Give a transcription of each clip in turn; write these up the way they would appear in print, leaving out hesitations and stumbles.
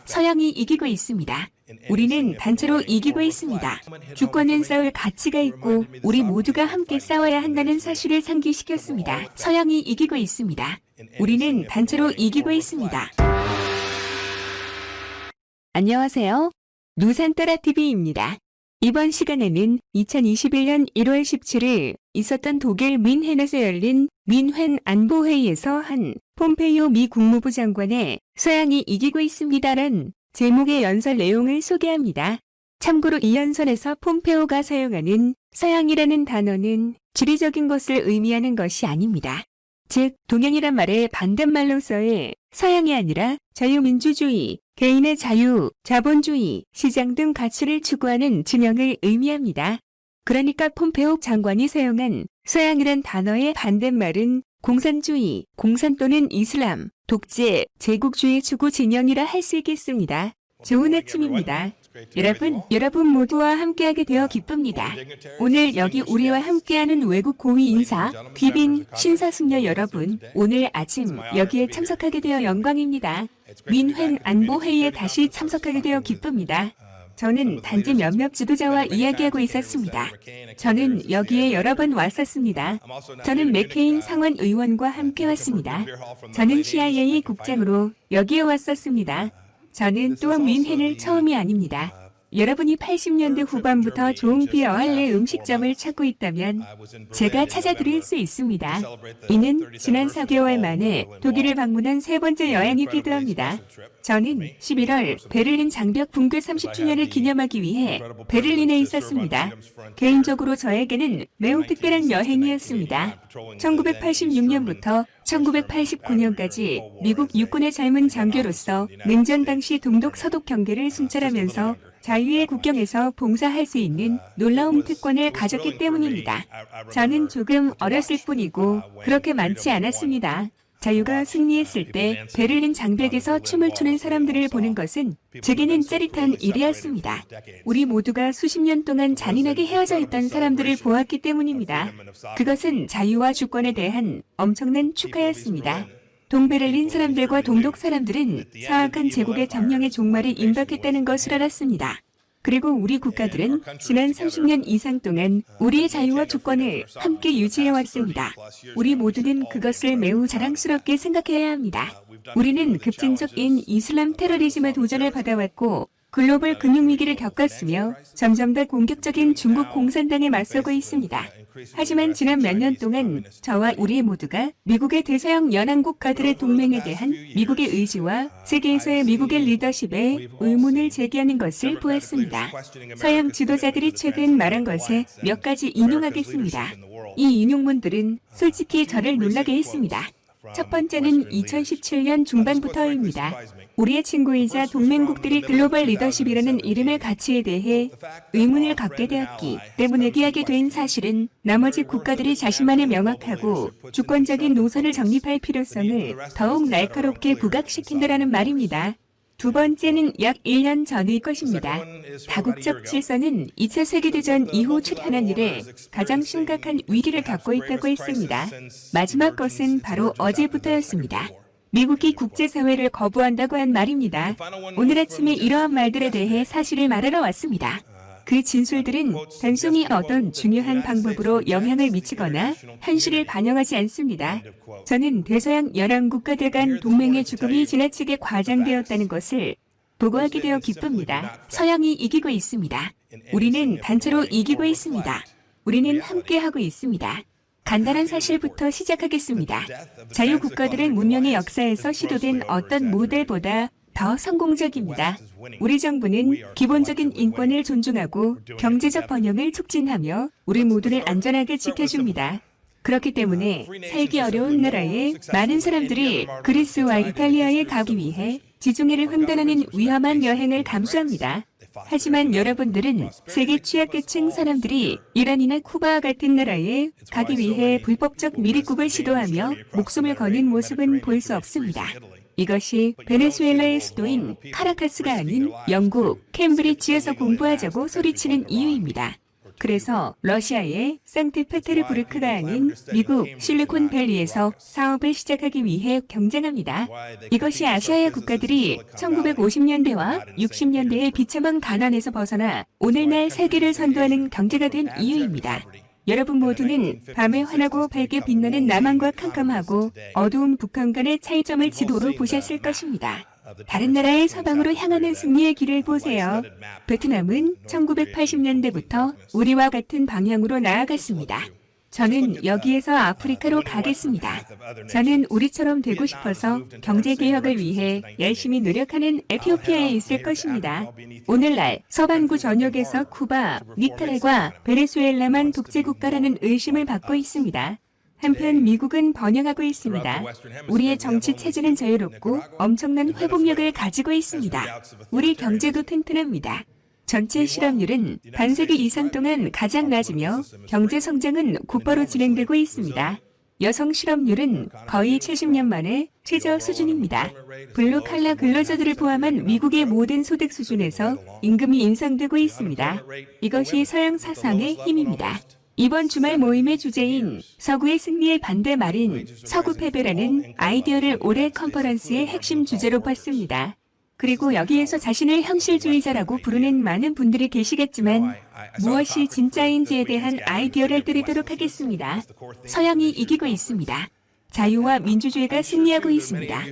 서양이 이기고 있습니다. 우리는 단체로 이기고 있습니다. 주권은 싸울 가치가 있고 우리 모두가 함께 싸워야 한다는 사실을 상기시켰습니다. 서양이 이기고 있습니다. 우리는 단체로 이기고 있습니다. 안녕하세요. 누산따라TV입니다. 이번 시간에는 2021년 1월 17일 있었던 독일 뮌헨에서 열린 뮌헨 안보회의에서 한 폼페이오 미 국무부 장관의 서양이 이기고 있습니다란 제목의 연설 내용을 소개합니다. 참고로 이 연설에서 폼페오가 사용하는 서양이라는 단어는 지리적인 것을 의미하는 것이 아닙니다. 즉, 동양이란 말의 반대말로서의 서양이 아니라 자유민주주의, 개인의 자유, 자본주의, 시장 등 가치를 추구하는 진영을 의미합니다. 그러니까 폼페오 장관이 사용한 서양이란 단어의 반대말은 공산주의, 공산 또는 이슬람, 독재, 제국주의 추구 진영이라 할 수 있겠습니다. 좋은 아침입니다. 여러분 모두와 함께하게 되어 기쁩니다. 오늘 여기 우리와 함께하는 외국 고위 인사, 귀빈, 신사숙녀 여러분, 오늘 아침 여기에 참석하게 되어 영광입니다. 뮌헨 안보회의에 다시 참석하게 되어 기쁩니다. 저는 단지 몇몇 지도자와 이야기하고 있었습니다. 저는 여기에 여러 번 왔었습니다. 저는 맥케인 상원 의원과 함께 왔습니다. 저는 CIA 국장으로 여기에 왔었습니다. 저는 또한 뮌헨을 처음이 아닙니다. 여러분이 80년대 후반부터 좋은 비어할레 음식점을 찾고 있다면 제가 찾아드릴 수 있습니다. 이는 지난 4개월 만에 독일을 방문한 세 번째 여행이기도 합니다. 저는 11월 베를린 장벽 붕괴 30주년을 기념하기 위해 베를린에 있었습니다. 개인적으로 저에게는 매우 특별한 여행이었습니다. 1986년부터 1989년까지 미국 육군의 젊은 장교로서 냉전 당시 동독 서독 경계를 순찰하면서 자유의 국경에서 봉사할 수 있는 놀라운 특권을 가졌기 때문입니다. 저는 조금 어렸을 뿐이고 그렇게 많지 않았습니다. 자유가 승리했을 때 베를린 장벽에서 춤을 추는 사람들을 보는 것은 제게는 짜릿한 일이었습니다. 우리 모두가 수십 년 동안 잔인하게 헤어져 있던 사람들을 보았기 때문입니다. 그것은 자유와 주권에 대한 엄청난 축하였습니다. 동베를린 사람들과 동독 사람들은 사악한 제국의 점령의 종말이 임박했다는 것을 알았습니다. 그리고 우리 국가들은 지난 30년 이상 동안 우리의 자유와 주권을 함께 유지해왔습니다. 우리 모두는 그것을 매우 자랑스럽게 생각해야 합니다. 우리는 급진적인 이슬람 테러리즘의 도전을 받아왔고 글로벌 금융위기를 겪었으며 점점 더 공격적인 중국 공산당에 맞서고 있습니다. 하지만 지난 몇 년 동안 저와 우리 모두가 미국의 대서양 연안국가들의 동맹에 대한 미국의 의지와 세계에서의 미국의 리더십에 의문을 제기하는 것을 보았습니다. 서양 지도자들이 최근 말한 것에 몇 가지 인용하겠습니다. 이 인용문들은 솔직히 저를 놀라게 했습니다. 첫 번째는 2017년 중반부터입니다. 우리의 친구이자 동맹국들이 글로벌 리더십이라는 이름의 가치에 대해 의문을 갖게 되었기 때문에 얘기하게 된 사실은 나머지 국가들이 자신만의 명확하고 주권적인 노선을 정립할 필요성을 더욱 날카롭게 부각시킨다라는 말입니다. 두 번째는 약 1년 전의 것입니다. 다국적 질서는 2차 세계대전 이후 출현한 이래 가장 심각한 위기를 겪고 있다고 했습니다. 마지막 것은 바로 어제부터였습니다. 미국이 국제사회를 거부한다고 한 말입니다. 오늘 아침에 이러한 말들에 대해 사실을 말하러 왔습니다. 그 진술들은 단순히 어떤 중요한 방법으로 영향을 미치거나 현실을 반영하지 않습니다. 저는 대서양 연안국가들 간 동맹의 죽음이 지나치게 과장되었다는 것을 보고하게 되어 기쁩니다. 서양이 이기고 있습니다. 우리는 단체로 이기고 있습니다. 우리는 함께하고 있습니다. 간단한 사실부터 시작하겠습니다. 자유국가들의 문명의 역사에서 시도된 어떤 모델보다 더 성공적입니다. 우리 정부는 기본적인 인권을 존중하고 경제적 번영을 촉진하며 우리 모두를 안전하게 지켜줍니다. 그렇기 때문에 살기 어려운 나라에 많은 사람들이 그리스와 이탈리아에 가기 위해 지중해를 횡단하는 위험한 여행을 감수합니다. 하지만 여러분들은 세계 취약계층 사람들이 이란이나 쿠바와 같은 나라에 가기 위해 불법적 미립국을 시도하며 목숨을 거는 모습은 볼 수 없습니다. 이것이 베네수엘라의 수도인 카라카스가 아닌 영국 캠브리지에서 공부하자고 소리치는 이유입니다. 그래서 러시아의 상트페테르부르크가 아닌 미국 실리콘밸리에서 사업을 시작하기 위해 경쟁합니다. 이것이 아시아의 국가들이 1950년대와 60년대의 비참한 가난에서 벗어나 오늘날 세계를 선도하는 경제가 된 이유입니다. 여러분 모두는 밤에 환하고 밝게 빛나는 남한과 캄캄하고 어두운 북한 간의 차이점을 지도로 보셨을 것입니다. 다른 나라의 서방으로 향하는 승리의 길을 보세요. 베트남은 1980년대부터 우리와 같은 방향으로 나아갔습니다. 저는 여기에서 아프리카로 가겠습니다. 저는 우리처럼 되고 싶어서 경제개혁을 위해 열심히 노력하는 에티오피아에 있을 것입니다. 오늘날 서반구 전역에서 쿠바, 니카라과, 베네수엘라만 독재국가라는 의심을 받고 있습니다. 한편 미국은 번영하고 있습니다. 우리의 정치 체제는 자유롭고 엄청난 회복력을 가지고 있습니다. 우리 경제도 튼튼합니다. 전체 실업률은 반세기 이상 동안 가장 낮으며 경제 성장은 곧바로 진행되고 있습니다. 여성 실업률은 거의 70년 만에 최저 수준입니다. 블루 칼라 근로자들을 포함한 미국의 모든 소득 수준에서 임금이 인상되고 있습니다. 이것이 서양 사상의 힘입니다. 이번 주말 모임의 주제인 서구의 승리에 반대 말인 서구 패배라는 아이디어를 올해 컨퍼런스의 핵심 주제로 봤습니다. 그리고 여기에서 자신을 현실주의자라고 부르는 많은 분들이 계시겠지만 무엇이 진짜인지에 대한 아이디어를 드리도록 하겠습니다. 서양이 이기고 있습니다. 자유와 민주주의가 승리하고 있습니다.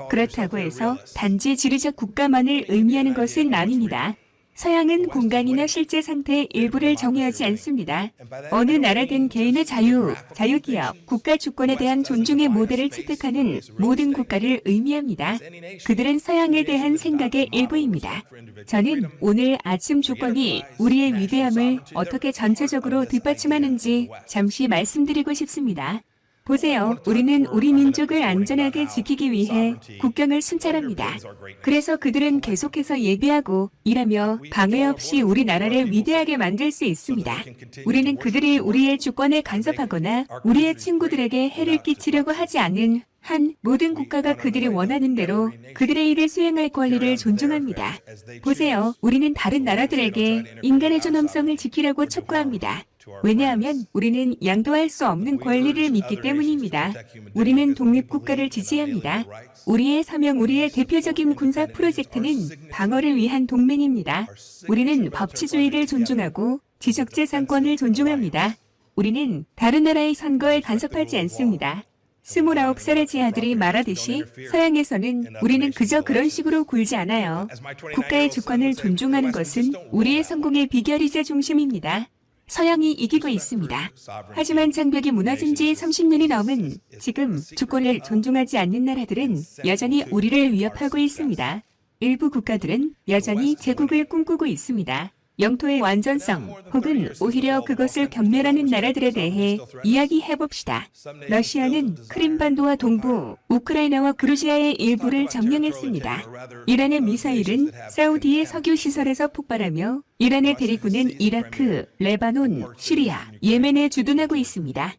그렇다고 해서 단지 지리적 국가만을 의미하는 것은 아닙니다. 서양은 공간이나 실제 상태의 일부를 정의하지 않습니다. 어느 나라든 개인의 자유, 자유기업, 국가 주권에 대한 존중의 모델을 채택하는 모든 국가를 의미합니다. 그들은 서양에 대한 생각의 일부입니다. 저는 오늘 아침 주권이 우리의 위대함을 어떻게 전체적으로 뒷받침하는지 잠시 말씀드리고 싶습니다. 보세요. 우리는 우리 민족을 안전하게 지키기 위해 국경을 순찰합니다. 그래서 그들은 계속해서 예비하고 일하며 방해 없이 우리나라를 위대하게 만들 수 있습니다. 우리는 그들이 우리의 주권에 간섭하거나 우리의 친구들에게 해를 끼치려고 하지 않는 한 모든 국가가 그들이 원하는 대로 그들의 일을 수행할 권리를 존중합니다. 보세요. 우리는 다른 나라들에게 인간의 존엄성을 지키라고 촉구합니다. 왜냐하면 우리는 양도할 수 없는 권리를 믿기 때문입니다. 우리는 독립국가를 지지합니다. 우리의 사명, 우리의 대표적인 군사 프로젝트는 방어를 위한 동맹입니다. 우리는 법치주의를 존중하고 지적재산권을 존중합니다. 우리는 다른 나라의 선거에 간섭하지 않습니다. 29살의 제 아들이 말하듯이 서양에서는 우리는 그저 그런 식으로 굴지 않아요. 국가의 주권을 존중하는 것은 우리의 성공의 비결이자 중심입니다. 서양이 이기고 있습니다. 하지만 장벽이 무너진 지 30년이 넘은 지금 주권을 존중하지 않는 나라들은 여전히 우리를 위협하고 있습니다. 일부 국가들은 여전히 제국을 꿈꾸고 있습니다. 영토의 완전성 혹은 오히려 그것을 경멸하는 나라들에 대해 이야기해봅시다. 러시아는 크림반도와 동부, 우크라이나와 그루지아의 일부를 점령했습니다. 이란의 미사일은 사우디의 석유 시설에서 폭발하며 이란의 대리군은 이라크, 레바논, 시리아, 예멘에 주둔하고 있습니다.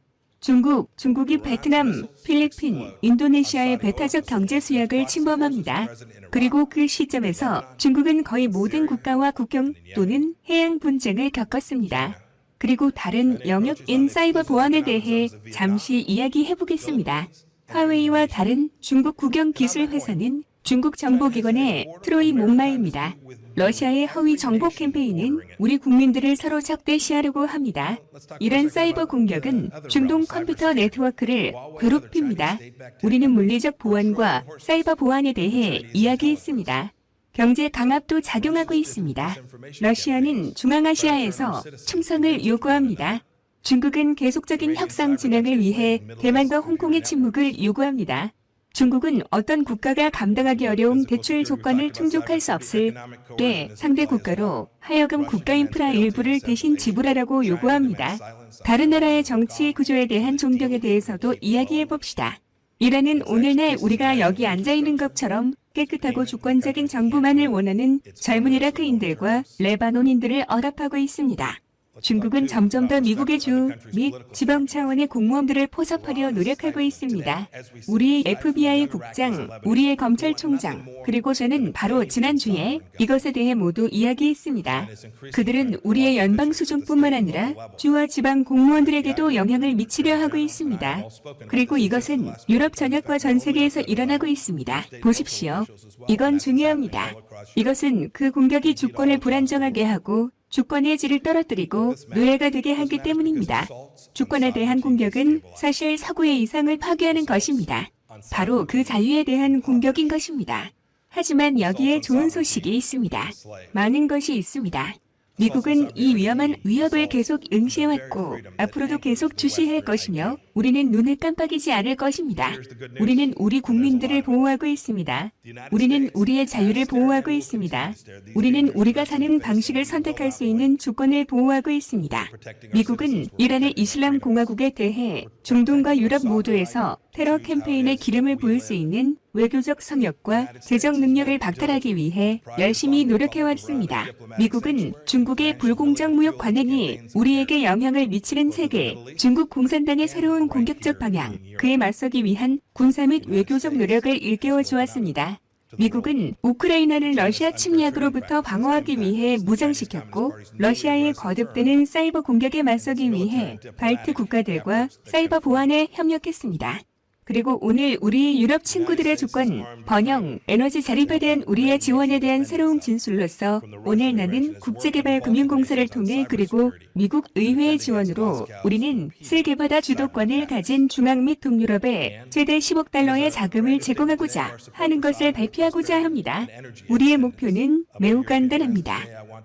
중국이 베트남, 필리핀, 인도네시아의 배타적 경제 수역을 침범합니다. 그리고 그 시점에서 중국은 거의 모든 국가와 국경 또는 해양 분쟁을 겪었습니다. 그리고 다른 영역인 사이버 보안에 대해 잠시 이야기해 보겠습니다. 화웨이와 다른 중국 국영 기술 회사는 중국 정보기관의 트로이 목마입니다. 러시아의 허위 정보 캠페인은 우리 국민들을 서로 적대시하려고 합니다. 이런 사이버 공격은 중동 컴퓨터 네트워크를 괴롭힙니다. 우리는 물리적 보안과 사이버 보안에 대해 이야기했습니다. 경제 강압도 작용하고 있습니다. 러시아는 중앙아시아에서 충성을 요구합니다. 중국은 계속적인 협상 진행을 위해 대만과 홍콩의 침묵을 요구합니다. 중국은 어떤 국가가 감당하기 어려운 대출 조건을 충족할 수 없을 때 상대 국가로 하여금 국가 인프라 일부를 대신 지불하라고 요구합니다. 다른 나라의 정치 구조에 대한 존경에 대해서도 이야기해 봅시다. 이란은 오늘날 우리가 여기 앉아있는 것처럼 깨끗하고 주권적인 정부만을 원하는 젊은 이라크인들과 레바논인들을 억압하고 있습니다. 중국은 점점 더 미국의 주 및 지방 차원의 공무원들을 포섭하려 노력하고 있습니다. 우리의 FBI 국장, 우리의 검찰총장, 그리고 저는 바로 지난주에 이것에 대해 모두 이야기했습니다. 그들은 우리의 연방 수준뿐만 아니라 주와 지방 공무원들에게도 영향을 미치려 하고 있습니다. 그리고 이것은 유럽 전역과 전 세계에서 일어나고 있습니다. 보십시오. 이건 중요합니다. 이것은 그 공격이 주권을 불안정하게 하고 주권의 질을 떨어뜨리고 노예가 되게 하기 때문입니다. 주권에 대한 공격은 사실 사고의 이상을 파괴하는 것입니다. 바로 그 자유에 대한 공격인 것입니다. 하지만 여기에 좋은 소식이 있습니다. 많은 것이 있습니다. 미국은 이 위험한 위협을 계속 응시해왔고 앞으로도 계속 주시할 것이며 우리는 눈을 깜빡이지 않을 것입니다. 우리는 우리 국민들을 보호하고 있습니다. 우리는 우리의 자유를 보호하고 있습니다. 우리는 우리가 사는 방식을 선택할 수 있는 주권을 보호하고 있습니다. 미국은 이란의 이슬람 공화국에 대해 중동과 유럽 모두에서 테러 캠페인에 기름을 부을 수 있는 외교적 성역과 재정 능력을 박탈하기 위해 열심히 노력해왔습니다. 미국은 중국의 불공정 무역 관행이 우리에게 영향을 미치는 세계, 중국 공산당의 새로운 공격적 방향, 그에 맞서기 위한 군사 및 외교적 노력을 일깨워 주었습니다. 미국은 우크라이나를 러시아 침략으로부터 방어하기 위해 무장시켰고 러시아의 거듭되는 사이버 공격에 맞서기 위해 발트 국가들과 사이버 보안에 협력했습니다. 그리고 오늘 우리 유럽 친구들의 조건, 번영, 에너지 자립에 대한 우리의 지원에 대한 새로운 진술로서 오늘 나는 국제개발금융공사를 통해 그리고 미국 의회의 지원으로 우리는 세계바다 주도권을 가진 중앙 및 동유럽에 최대 10억 달러의 자금을 제공하고자 하는 것을 발표하고자 합니다. 우리의 목표는 매우 간단합니다.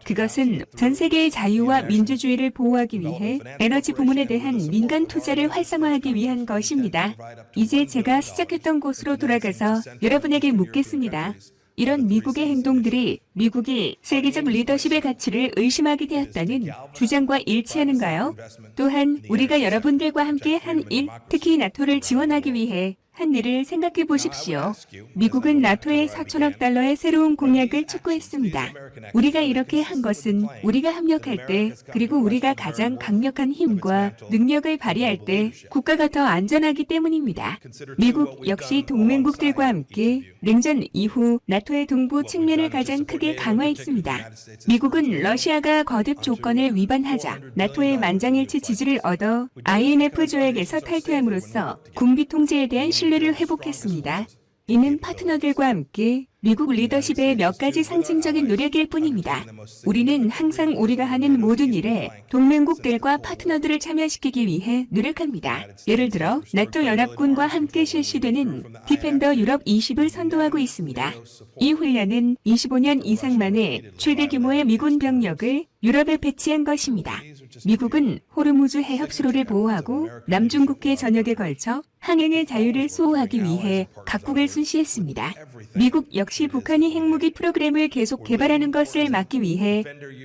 그것은 전 세계의 자유와 민주주의를 보호하기 위해 에너지 부문에 대한 민간 투자를 활성화하기 위한 것입니다. 이제 제가 시작했던 곳으로 돌아가서 여러분에게 묻겠습니다. 이런 미국의 행동들이 미국이 세계적 리더십의 가치를 의심하게 되었다는 주장과 일치하는가요? 또한 우리가 여러분들과 함께 한 일, 특히 나토를 지원하기 위해 한 일을 생각해 보십시오. 미국은 나토의 4천억 달러의 새로운 공약을 촉구했습니다. 우리가 이렇게 한 것은 우리가 합력할 때 그리고 우리가 가장 강력한 힘과 능력을 발휘할 때 국가가 더 안전하기 때문입니다. 미국 역시 동맹국들과 함께 냉전 이후 나토의 동부 측면을 가장 크게 강화했습니다. 미국은 러시아가 거듭 조건을 위반하자 나토의 만장일치 지지를 얻어 INF 조약에서 탈퇴함으로써 군비 통제에 대한 신뢰를 회복했습니다. 이는 파트너들과 함께 미국 리더십의 몇 가지 상징적인 노력일 뿐입니다. 우리는 항상 우리가 하는 모든 일에 동맹국들과 파트너들을 참여시키기 위해 노력합니다. 예를 들어 나토 연합군과 함께 실시되는 디펜더 유럽 20을 선도하고 있습니다. 이 훈련은 25년 이상 만에 최대 규모의 미군 병력을 유럽에 배치한 것입니다. 미국은 호르무즈 해협 수로를 보호하고 남중국해 전역에 걸쳐 항행의 자유를 수호하기 위해 각국을 순시했습니다. 미국 역시 북한이 핵무기 프로그램을 계속 개발하는 것을 막기 위해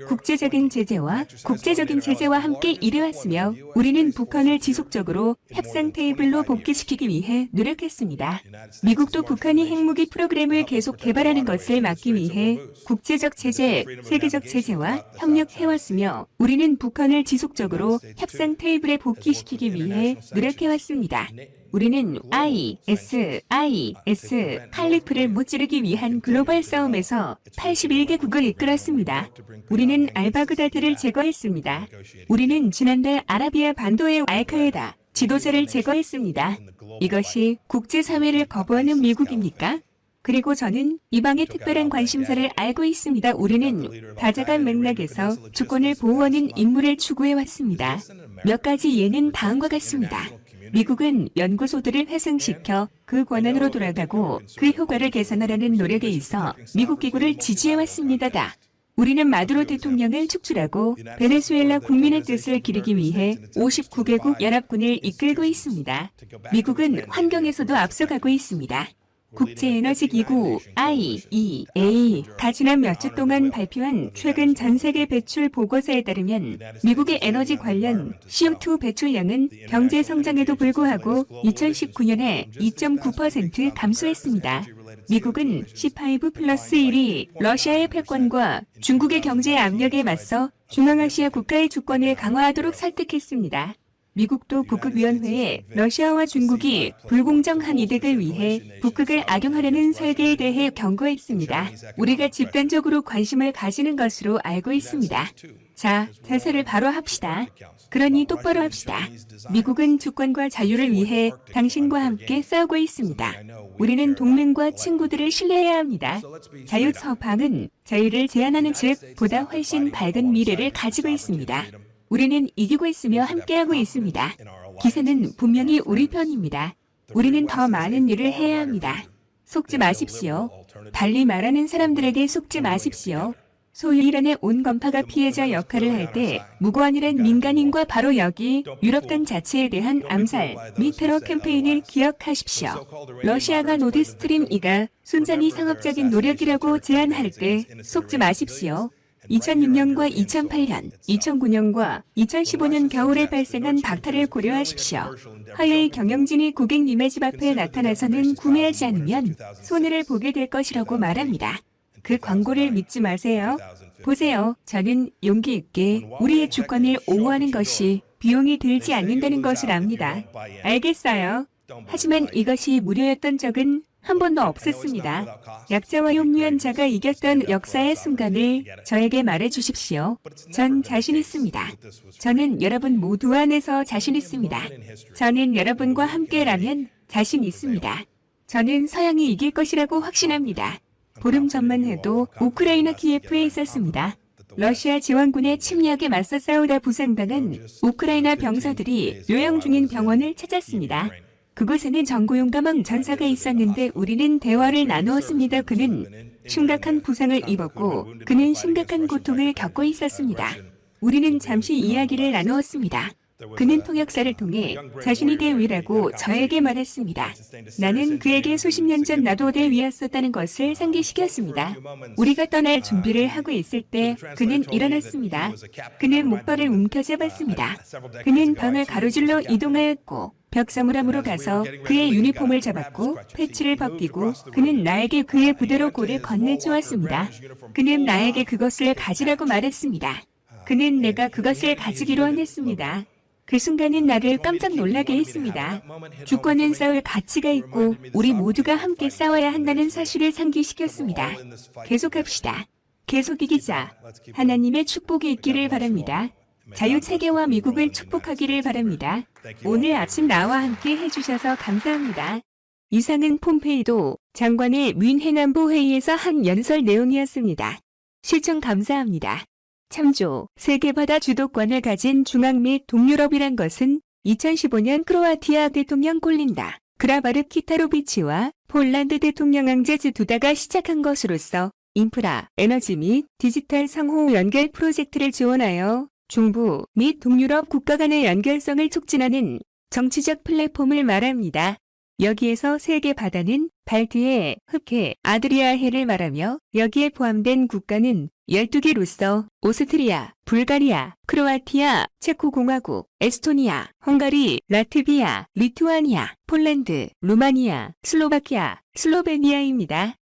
국제적인 제재와 함께 일해왔으며 우리는 북한을 지속적으로 협상 테이블로 복귀시키기 위해 노력했습니다. 미국도 북한이 핵무기 프로그램을 계속 개발하는 것을 막기 위해 국제적 제재, 세계적 제재와 협력해왔으며 우리는 북한을 지속적으로 협상 테이블에 복귀시키기 위해 노력해왔습니다. 우리는 IS 칼리프를 무찌르기 위한 글로벌 싸움에서 81개국을 이끌었습니다. 우리는 알바그다드를 제거했습니다. 우리는 지난달 아라비아 반도의 알카에다 지도자를 제거했습니다. 이것이 국제사회를 거부하는 미국입니까? 그리고 저는 이방의 특별한 관심사를 알고 있습니다. 우리는 다자간 맥락에서 주권을 보호하는 임무를 추구해왔습니다. 몇 가지 예는 다음과 같습니다. 미국은 연구소들을 회생시켜 그 권한으로 돌아가고 그 효과를 개선하라는 노력에 있어 미국 기구를 지지해왔습니다. 우리는 마두로 대통령을 축출하고 베네수엘라 국민의 뜻을 기리기 위해 59개국 연합군을 이끌고 있습니다. 미국은 환경에서도 앞서가고 있습니다. 국제에너지기구 IEA가 지난 몇 주 동안 발표한 최근 전 세계 배출 보고서에 따르면 미국의 에너지 관련 CO2 배출량은 경제 성장에도 불구하고 2019년에 2.9% 감소했습니다. 미국은 C5+1이 러시아의 패권과 중국의 경제 압력에 맞서 중앙아시아 국가의 주권을 강화하도록 설득했습니다. 미국도 북극위원회에 러시아와 중국이 불공정한 이득을 위해 북극을 악용하려는 설계에 대해 경고했습니다. 우리가 집단적으로 관심을 가지는 것으로 알고 있습니다. 자, 자세를 바로 합시다. 그러니 똑바로 합시다. 미국은 주권과 자유를 위해 당신과 함께 싸우고 있습니다. 우리는 동맹과 친구들을 신뢰해야 합니다. 자유서방은 자유를 제한하는 즉 보다 훨씬 밝은 미래를 가지고 있습니다. 우리는 이기고 있으며 함께하고 있습니다. 기세는 분명히 우리 편입니다. 우리는 더 많은 일을 해야 합니다. 속지 마십시오. 달리 말하는 사람들에게 속지 마십시오. 소위 이란의 온건파가 피해자 역할을 할 때 무고한이란 민간인과 바로 여기 유럽단 자체에 대한 암살 및 테러 캠페인을 기억하십시오. 러시아가 노드스트림 2가 순전히 상업적인 노력이라고 제안할 때 속지 마십시오. 2006년과 2008년, 2009년과 2015년 겨울에 발생한 박탈을 고려하십시오. 하웨이 경영진이 고객님의 집 앞에 나타나서는 구매하지 않으면 손해를 보게 될 것이라고 말합니다. 그 광고를 믿지 마세요. 보세요. 저는 용기 있게 우리의 주권을 옹호하는 것이 비용이 들지 않는다는 것을 압니다. 알겠어요. 하지만 이것이 무료였던 적은 한 번도 없었습니다. 약자와 용류한 자가 이겼던 역사의 순간을 저에게 말해 주십시오. 전 자신 있습니다. 저는 여러분 모두 안에서 자신 있습니다. 저는 여러분과 함께라면 자신 있습니다. 저는 서양이 이길 것이라고 확신합니다. 보름 전만 해도 우크라이나 키예프에 있었습니다. 러시아 지원군의 침략에 맞서 싸우다 부상당한 우크라이나 병사들이 요양 중인 병원을 찾았습니다. 그곳에는 정고용가망 전사가 있었는데 우리는 대화를 나누었습니다. 그는 심각한 부상을 입었고 그는 심각한 고통을 겪고 있었습니다. 우리는 잠시 이야기를 나누었습니다. 그는 통역사를 통해 자신이 대위라고 저에게 말했습니다. 나는 그에게 수십 년 전 나도 대위였었다는 것을 상기시켰습니다. 우리가 떠날 준비를 하고 있을 때 그는 일어났습니다. 그는 목발을 움켜잡았습니다. 그는 방을 가로질러 이동하였고 벽사물함으로 가서 그의 유니폼을 잡았고 패치를 벗기고 그는 나에게 그의 부대로 골을 건네주었습니다. 그는 나에게 그것을 가지라고 말했습니다. 그는 내가 그것을 가지기로 원했습니다. 그 순간은 나를 깜짝 놀라게 했습니다. 주권은 싸울 가치가 있고 우리 모두가 함께 싸워야 한다는 사실을 상기시켰습니다. 계속합시다. 계속 이기자. 하나님의 축복이 있기를 바랍니다. 자유체계와 미국을 축복하기를 바랍니다. 오늘 아침 나와 함께 해주셔서 감사합니다. 이상은 폼페이도 장관의 뮌헨 안보회의에서 한 연설 내용이었습니다. 시청 감사합니다. 참조, 세계바다 주도권을 가진 중앙 및 동유럽이란 것은 2015년 크로아티아 대통령 콜린다 그라바르 키타로비치와 폴란드 대통령 앙제즈 두다가 시작한 것으로서 인프라, 에너지 및 디지털 상호 연결 프로젝트를 지원하여 중부 및 동유럽 국가 간의 연결성을 촉진하는 정치적 플랫폼을 말합니다. 여기에서 세계 바다는 발트해, 흑해, 아드리아해를 말하며 여기에 포함된 국가는 12개로서 오스트리아, 불가리아, 크로아티아, 체코공화국, 에스토니아, 헝가리, 라트비아, 리투아니아, 폴란드, 루마니아, 슬로바키아, 슬로베니아입니다.